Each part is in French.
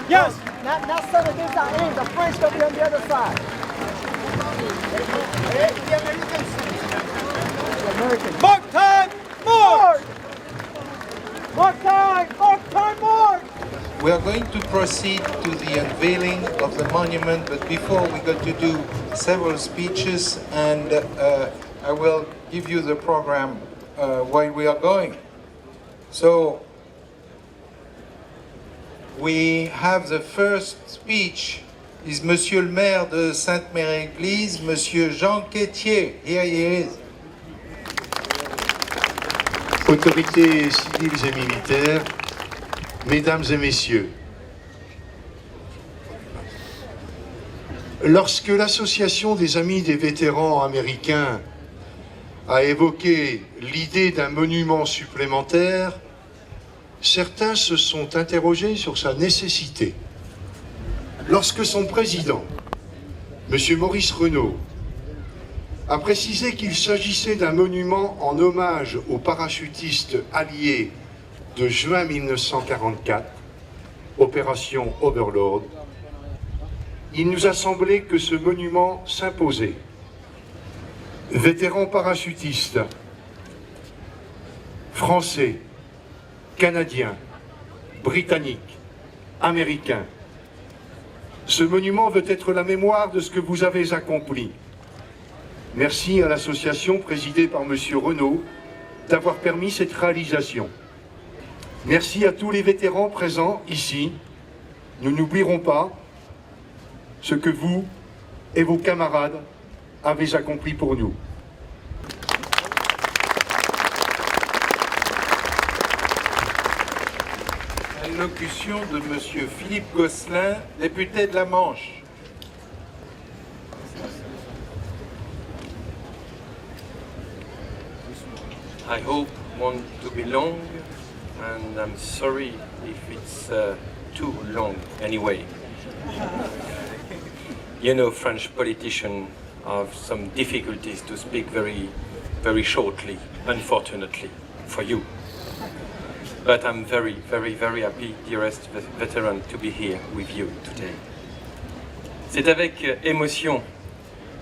Yes. Now settle this out. Aim. The French gonna be on the other side. Mark time. Mark. Mark time. Mark time. Mark. We are going to proceed to the unveiling of the monument, but before we got to do several speeches, and I will give you the program while we are going. So we have the first speech is Monsieur le Maire de Sainte-Mère-Église, Monsieur Jean Quétier. Here he is. Autorités civiles et militaires, Mesdames et Messieurs, lorsque l'Association des Amis des Vétérans américains a évoqué l'idée d'un monument supplémentaire, certains se sont interrogés sur sa nécessité. Lorsque son président, M. Maurice Renault, a précisé qu'il s'agissait d'un monument en hommage aux parachutistes alliés de juin 1944, opération Overlord, il nous a semblé que ce monument s'imposait. Vétérans parachutistes, français, canadiens, britanniques, américains, ce monument veut être la mémoire de ce que vous avez accompli. Merci à l'association présidée par M. Renault d'avoir permis cette réalisation. Merci à tous les vétérans présents ici. Nous n'oublierons pas ce que vous et vos camarades avez accompli pour nous. Allocution de M. Philippe Gosselin, député de la Manche. I hope won't to be long, and I'm sorry if it's too long anyway. You know, French politicians have some difficulties to speak very shortly, unfortunately, for you. But I'm very happy, dearest veteran, to be here with you today. C'est avec émotion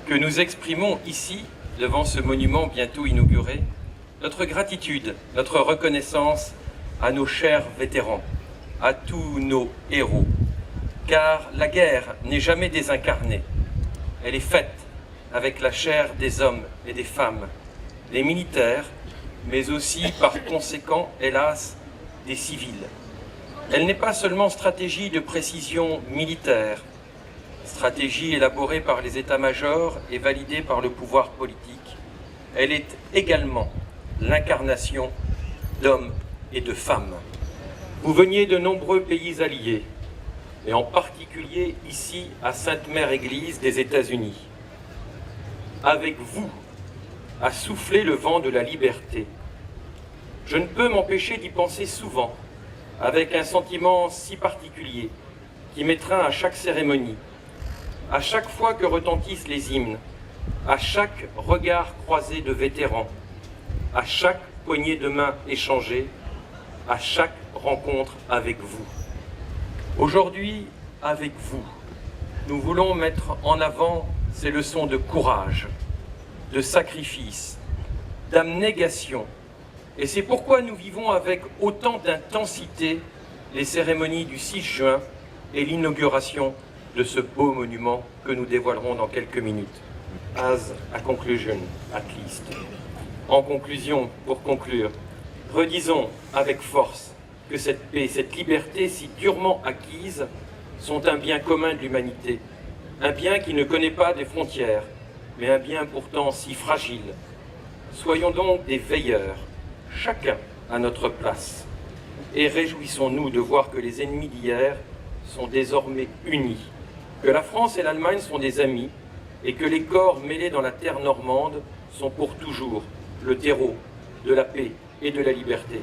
que nous exprimons ici, devant ce monument bientôt inauguré, notre gratitude, notre reconnaissance à nos chers vétérans, à tous nos héros. Car la guerre n'est jamais désincarnée. Elle est faite avec la chair des hommes et des femmes, des militaires, mais aussi par conséquent, hélas, des civils. Elle n'est pas seulement stratégie de précision militaire, stratégie élaborée par les états-majors et validée par le pouvoir politique. Elle est également l'incarnation d'hommes et de femmes. Vous veniez de nombreux pays alliés, et en particulier ici à Sainte-Mère-Église des États-Unis. Avec vous, à souffler le vent de la liberté. Je ne peux m'empêcher d'y penser souvent, avec un sentiment si particulier qui m'étreint à chaque cérémonie, à chaque fois que retentissent les hymnes, à chaque regard croisé de vétérans, à chaque poignée de main échangée, à chaque rencontre avec vous. Aujourd'hui, avec vous, nous voulons mettre en avant ces leçons de courage, de sacrifice, d'abnégation. Et c'est pourquoi nous vivons avec autant d'intensité les cérémonies du 6 juin et l'inauguration de ce beau monument que nous dévoilerons dans quelques minutes. As a conclusion, at least. En conclusion, pour conclure, redisons avec force que cette paix, cette liberté si durement acquise sont un bien commun de l'humanité, un bien qui ne connaît pas des frontières, mais un bien pourtant si fragile. Soyons donc des veilleurs, chacun à notre place, et réjouissons-nous de voir que les ennemis d'hier sont désormais unis, que la France et l'Allemagne sont des amis, et que les corps mêlés dans la terre normande sont pour toujours le terreau de la paix et de la liberté.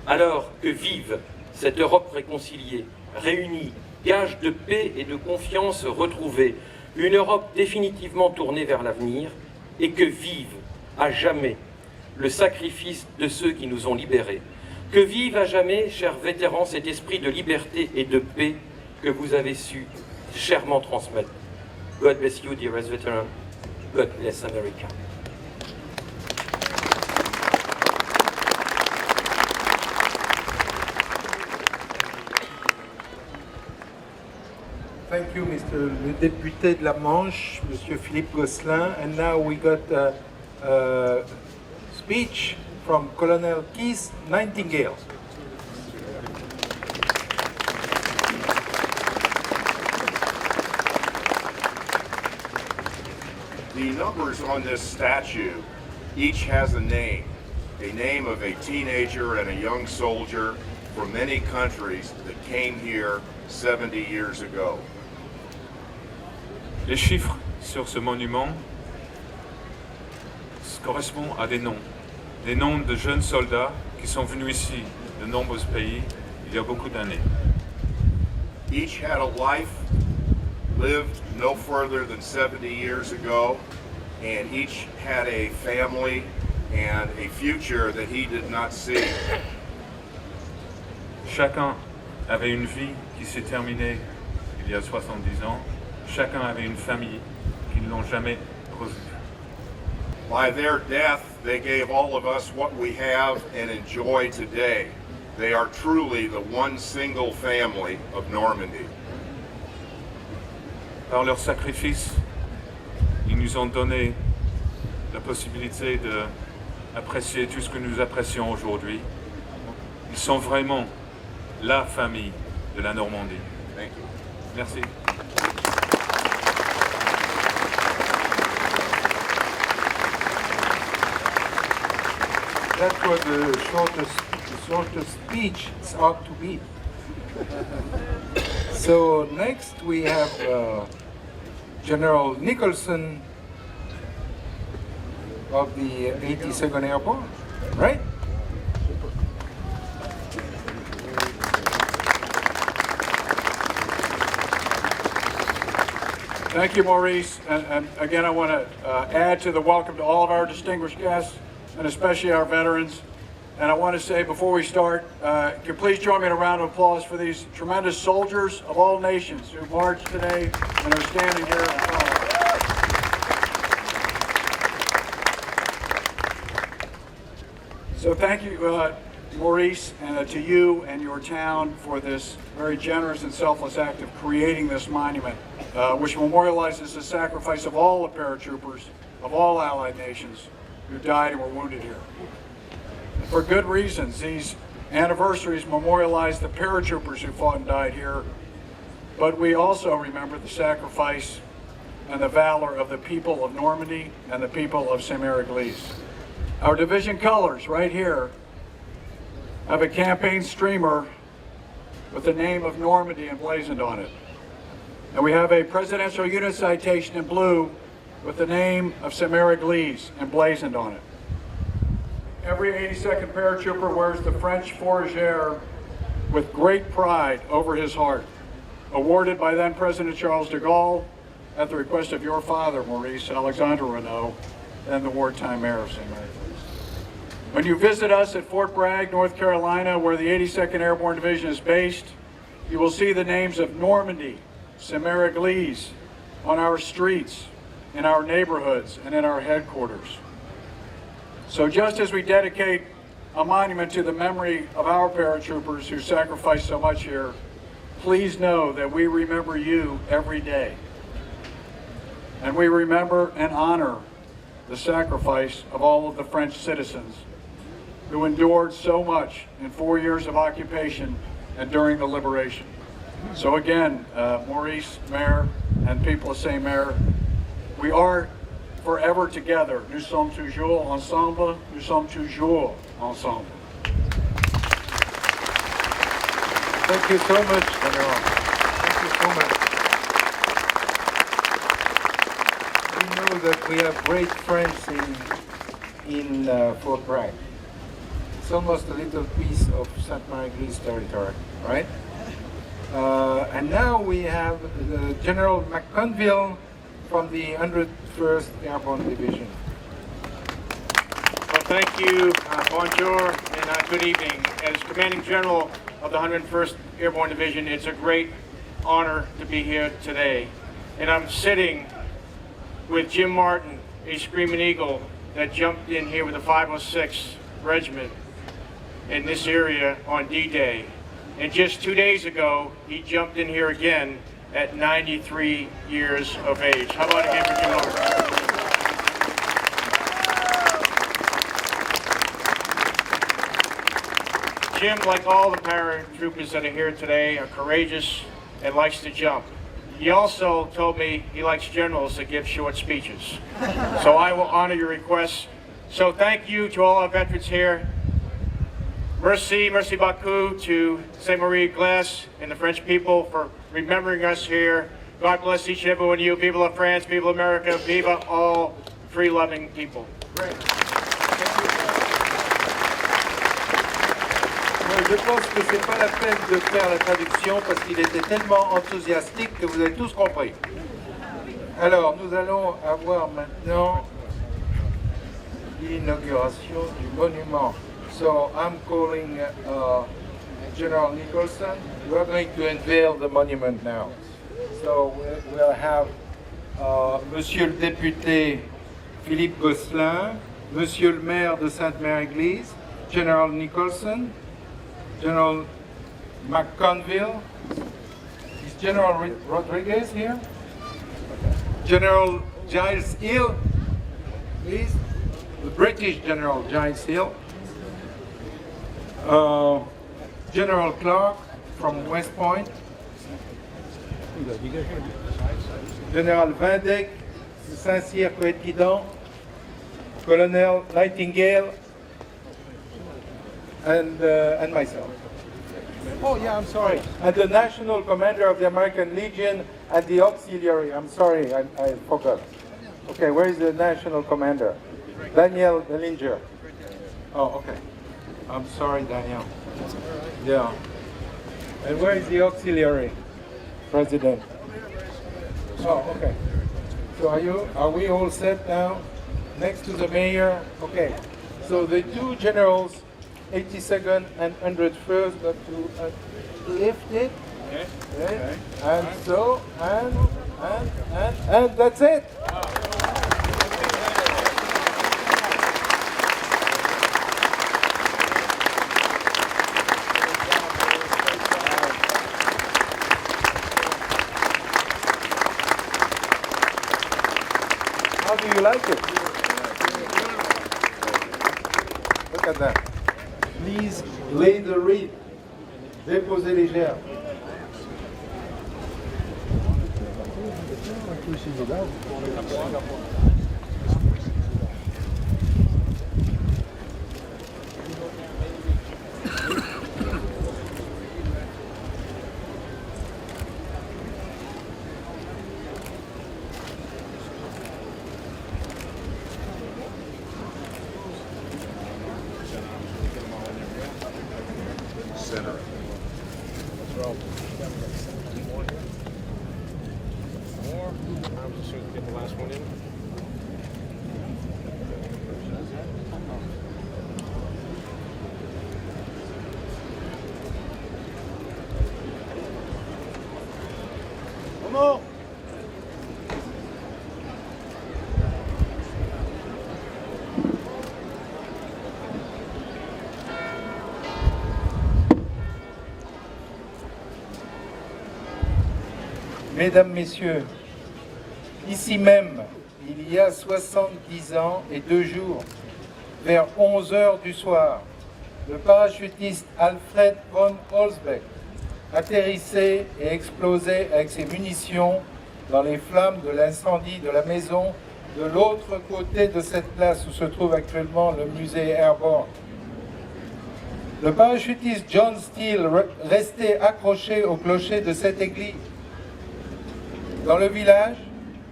Alors que vive cette Europe réconciliée, réunie, gage de paix et de confiance retrouvée, une Europe définitivement tournée vers l'avenir, et que vive à jamais le sacrifice de ceux qui nous ont libérés. Que vive à jamais, chers vétérans, cet esprit de liberté et de paix que vous avez su chèrement transmettre. God bless you, dearest veteran. God bless America. Thank you, Mr. le député de la Manche, Monsieur Philippe Gosselin. And now we got a speech from Colonel Keith Nightingale. The numbers on this statue each has a name of a teenager and a young soldier from many countries that came here 70 years ago. Les chiffres sur ce monument correspondent à des noms de jeunes soldats qui sont venus ici de nombreux pays il y a beaucoup d'années. Each had a life lived no further than 70 years ago, and each had a family and a future that he did not see. Chacun avait une vie qui s'est terminée il y a 70 ans. Chacun avait une famille qui ne l'ont jamais revue. By their death, they gave all of us what we have and enjoy today. They are truly the one single family of Normandy. Par leur sacrifice, ils nous ont donné la possibilité d'apprécier tout ce que nous apprécions aujourd'hui. Ils sont vraiment la famille de la Normandie. Thank you. Merci. That was the shortest speech it ought to be. So next we have General Nicholson of the 82nd Airborne, right? Thank you, Maurice. And again, I want to add to the welcome to all of our distinguished guests, and especially our veterans. And I want to say before we start, can you please join me in a round of applause for these tremendous soldiers of all nations who marched today and are standing here in front of us. So thank you, Maurice, and to you and your town for this very generous and selfless act of creating this monument, which memorializes the sacrifice of all the paratroopers of all allied nations who died and were wounded here. And for good reasons, these anniversaries memorialize the paratroopers who fought and died here, but we also remember the sacrifice and the valor of the people of Normandy and the people of Sainte-Mère-Église. Our division colors right here have a campaign streamer with the name of Normandy emblazoned on it. And we have a Presidential Unit Citation in blue with the name of Saint-Mère-Église emblazoned on it. Every 82nd paratrooper wears the French Fourragère with great pride over his heart, awarded by then President Charles de Gaulle at the request of your father, Maurice Alexandre Renault, then the wartime mayor of Saint-Mère-Église. When you visit us at Fort Bragg, North Carolina, where the 82nd Airborne Division is based, you will see the names of Normandy, Saint-Mère-Église on our streets, in our neighborhoods, and in our headquarters. So just as we dedicate a monument to the memory of our paratroopers who sacrificed so much here, please know that we remember you every day. And we remember and honor the sacrifice of all of the French citizens who endured so much in 4 years of occupation and during the liberation. So again, Maurice, Mayor, and people of Saint-Mère, we are forever together. Nous sommes toujours ensemble. Nous sommes toujours ensemble. Thank you so much, General. Thank you so much. We know that we have great friends in Fort Bragg. It's almost a little piece of Saint-Mère-Église territory, right? And now we have General McConville from the 101st Airborne Division. Well, thank you, bonjour, and good evening. As Commanding General of the 101st Airborne Division, it's a great honor to be here today. And I'm sitting with Jim Martin, a Screaming Eagle that jumped in here with the 506 Regiment in this area on D-Day. And just 2 days ago, he jumped in here again at 93 years of age. How about a hand for Jim Martin? Jim, like all the paratroopers that are here today, are courageous and likes to jump. He also told me he likes generals that give short speeches. So I will honor your request. So thank you to all our veterans here. Merci beaucoup to Saint-Marie-Église and the French people for remembering us here. God bless each and every one of you. Vive la France, vive l'America, viva all free-loving people. Great. Je pense que c'est pas la peine de faire la traduction parce qu'il était tellement enthousiastique que vous avez tous compris. Alors, nous allons avoir maintenant l'inauguration du monument. So I'm calling General Nicholson. We're going to unveil the monument now. So we'll have Monsieur le député Philippe Gosselin, Monsieur le maire de Sainte-Mère-Église, General Nicholson, General McConville. Is General Rodriguez here? General Giles Hill, please. The British General Giles Hill. General Clark from West Point. General Van Dyck, Saint-Cyr Coëtquidan, Colonel Nightingale, and myself. Oh yeah, I'm sorry. And the National Commander of the American Legion and the Auxiliary. I'm sorry, I forgot. Okay, where is the National Commander? Daniel Dellinger. Oh, okay. I'm sorry, Daniel. Yeah. And where is the Auxiliary President? Oh, okay. So are we all set now? Next to the mayor? Okay. So the two generals, 82nd and 101st, got to lift it. Okay. Okay. And so, and that's it. How do you like it? Look at that. Please lay the wreath. Déposez les gerbes. Mesdames, Messieurs, ici même, il y a 70 ans et 2 jours, vers 11 heures du soir, le parachutiste Alfred von Holzbeck atterrissait et explosait avec ses munitions dans les flammes de l'incendie de la maison de l'autre côté de cette place où se trouve actuellement le musée Airborne. Le parachutiste John Steele restait accroché au clocher de cette église. Dans le village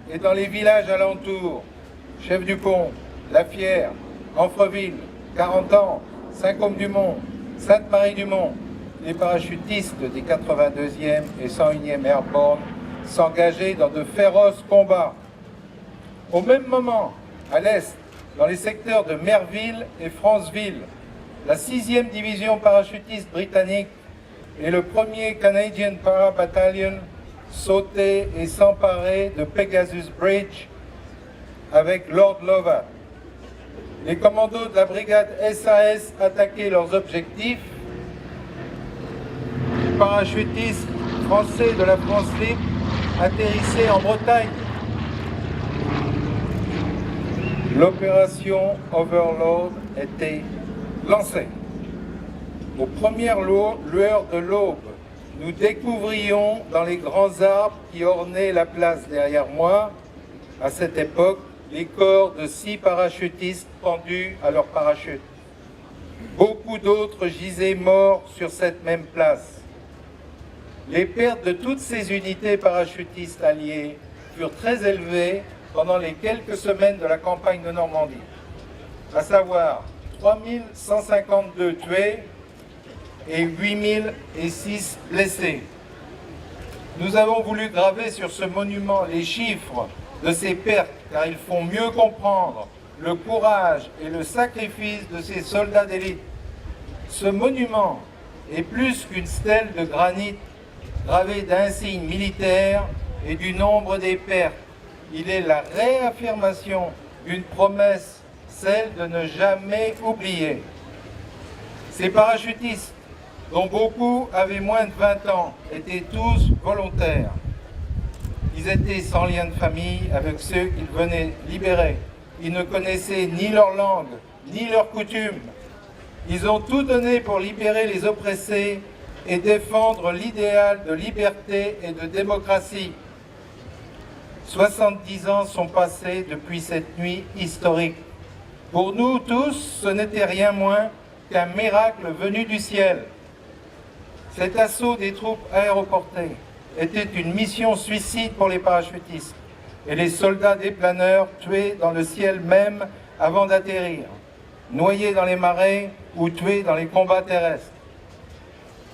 et dans les villages alentours, Chef-du-Pont, La Fière, Amfreville, 40 ans, Saint-Côme-du-Mont, Sainte-Marie-du-Mont, les parachutistes des 82e et 101e Airborne s'engageaient dans de féroces combats. Au même moment, à l'est, dans les secteurs de Merville et Franceville, la 6e division parachutiste britannique et le 1er Canadian Para Battalion sautaient et s'emparaient de Pegasus Bridge avec Lord Lovat. Les commandos de la brigade SAS attaquaient leurs objectifs. Les parachutistes français de la France libre atterrissaient en Bretagne. L'opération Overlord était lancée. Aux premières lueurs de l'aube, nous découvrions dans les grands arbres qui ornaient la place derrière moi, à cette époque, les corps de 6 parachutistes pendus à leur parachute. Beaucoup d'autres gisaient morts sur cette même place. Les pertes de toutes ces unités parachutistes alliées furent très élevées pendant les quelques semaines de la campagne de Normandie, à savoir 3152 tués et 8006 blessés. Nous avons voulu graver sur ce monument les chiffres de ces pertes, car ils font mieux comprendre le courage et le sacrifice de ces soldats d'élite. Ce monument est plus qu'une stèle de granit gravée d'insignes militaires et du nombre des pertes. Il est la réaffirmation d'une promesse, celle de ne jamais oublier. Ces parachutistes, dont beaucoup avaient moins de 20 ans, étaient tous volontaires. Ils étaient sans lien de famille avec ceux qu'ils venaient libérer. Ils ne connaissaient ni leur langue, ni leurs coutumes. Ils ont tout donné pour libérer les oppressés et défendre l'idéal de liberté et de démocratie. 70 ans sont passés depuis cette nuit historique. Pour nous tous, ce n'était rien moins qu'un miracle venu du ciel. Cet assaut des troupes aéroportées était une mission suicide pour les parachutistes et les soldats des planeurs tués dans le ciel même avant d'atterrir, noyés dans les marais ou tués dans les combats terrestres.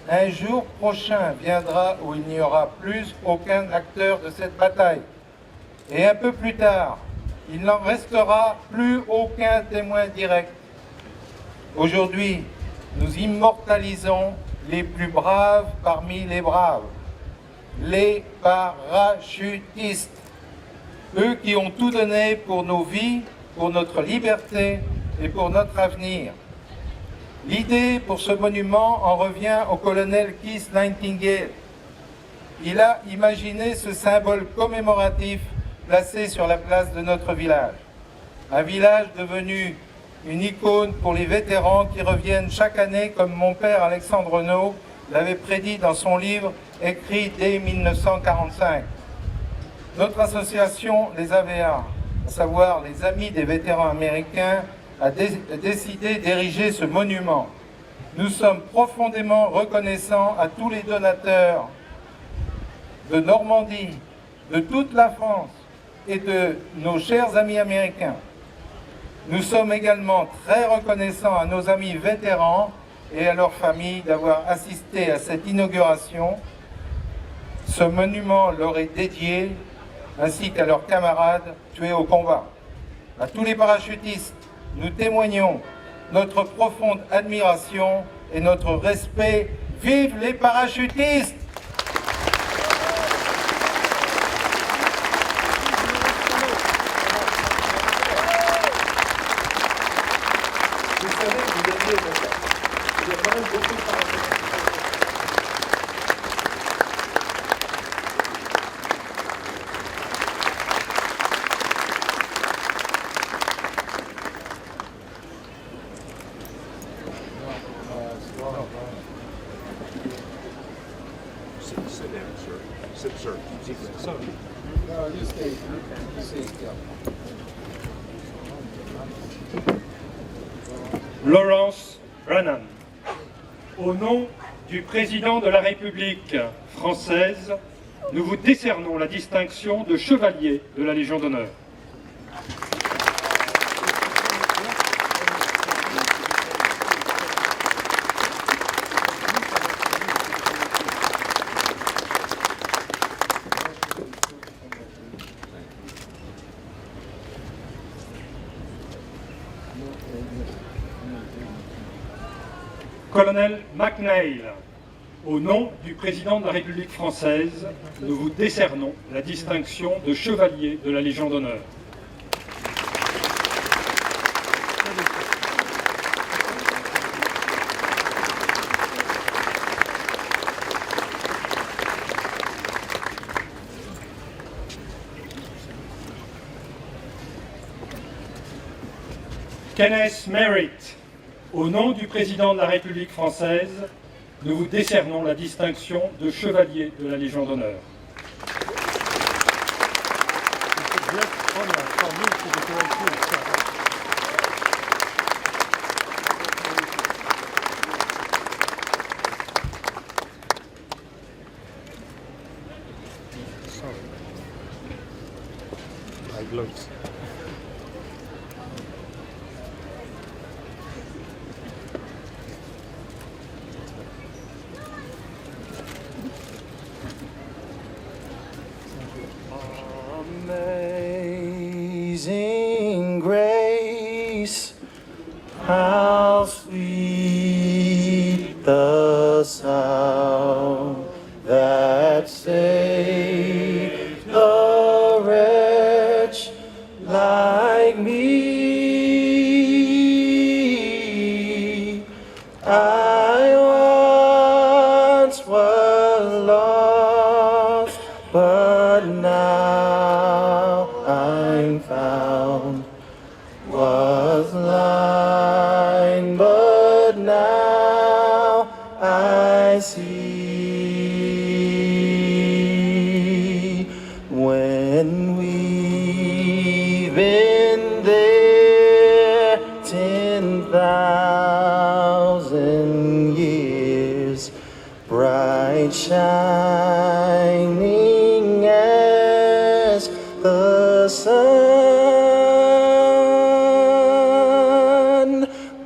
Un jour prochain viendra où il n'y aura plus aucun acteur de cette bataille. Et un peu plus tard, il n'en restera plus aucun témoin direct. Aujourd'hui, nous immortalisons les plus braves parmi les braves, les parachutistes, eux qui ont tout donné pour nos vies, pour notre liberté et pour notre avenir. L'idée pour ce monument en revient au colonel Keith Nightingale. Il a imaginé ce symbole commémoratif placé sur la place de notre village. Un village devenu une icône pour les vétérans qui reviennent chaque année, comme mon père Alexandre Renaud l'avait prédit dans son livre écrit dès 1945. Notre association, les AVA, à savoir les Amis des vétérans américains, a décidé d'ériger ce monument. Nous sommes profondément reconnaissants à tous les donateurs de Normandie, de toute la France et de nos chers amis américains. Nous sommes également très reconnaissants à nos amis vétérans et à leurs familles d'avoir assisté à cette inauguration. Ce monument leur est dédié, ainsi qu'à leurs camarades tués au combat. À tous les parachutistes, nous témoignons notre profonde admiration et notre respect. Vive les parachutistes! Vous savez, il y a quand même beaucoup de parachutistes. Sit down, sir. Sit, sir. No, you stay. You stay still. Lawrence Brannan. Au nom du président de la République française, nous vous décernons la distinction de chevalier de la Légion d'honneur. Colonel McNeil, au nom du président de la République française, nous vous décernons la distinction de chevalier de la Légion d'honneur. Kenneth Merritt, au nom du président de la République française, nous vous décernons la distinction de chevalier de la Légion d'honneur. Amazing grace, how sweet the sound that saved a wretch like me. I once was lost, but now I'm found. Was blind, but now I see. When we've been there 10,000 years, bright shining as the sun,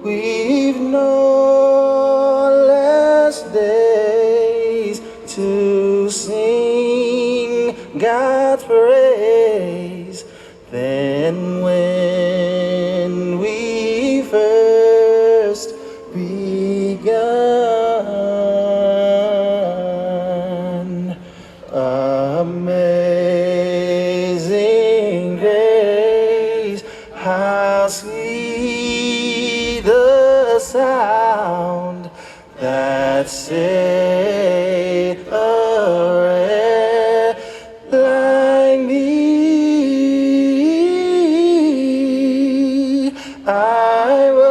we've no less days to sing God's praise than when we first begun. Amazing grace, how sweet the sound that saved a wretch like me. I was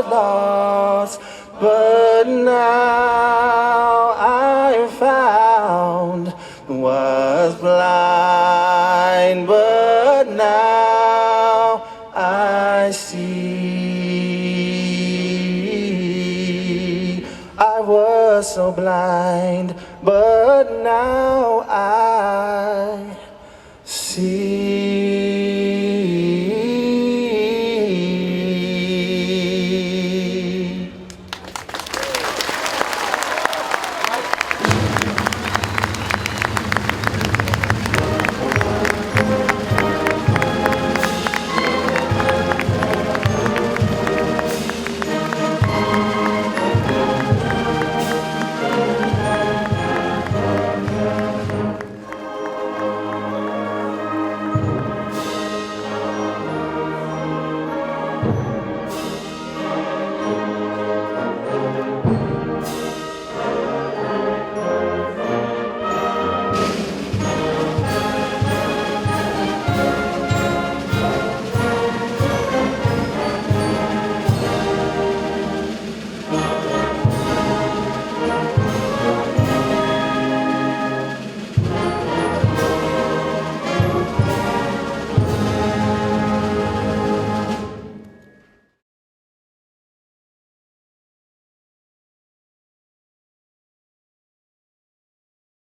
lost, but now I'm found. Was blind, but now I see. I was so blind, but now I see.